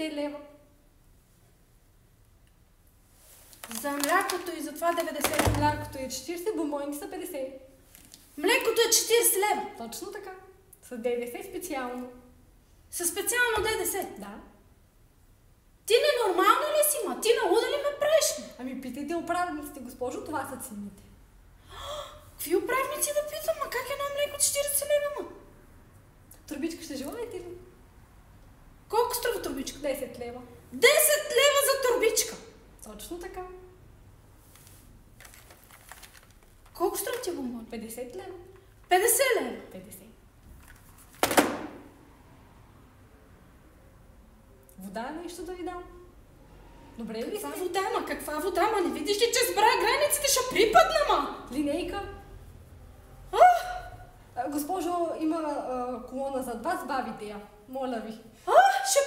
50 лева. За млякото и за това 90. Млякото е 40, бомбоните са 50. Млекото е 40 лева. Точно така. С ДДС специално. Със специално ДДС. Да. Ти ненормална ли си, ма? Ти на луда ли ме правиш? Ами питайте управниците, госпожо, това са цените. Какви управници да питам, ма как едно млеко 40 лева, ма? Турбичка ще желаете ли? Колко струва турбичка? 10 лева. 10 лева за турбичка. Точно така. Колко струва ти бомбони? 50 лева. 50 лева. 50. Вода нещо да ви дам? Добре ли Каква сте? вода, ма? Каква вода, ма? Не видиш ли, че сбра границите, ще припадна, ма? Линейка? Госпожо, има колона зад вас, бавите я. Моля ви. Ще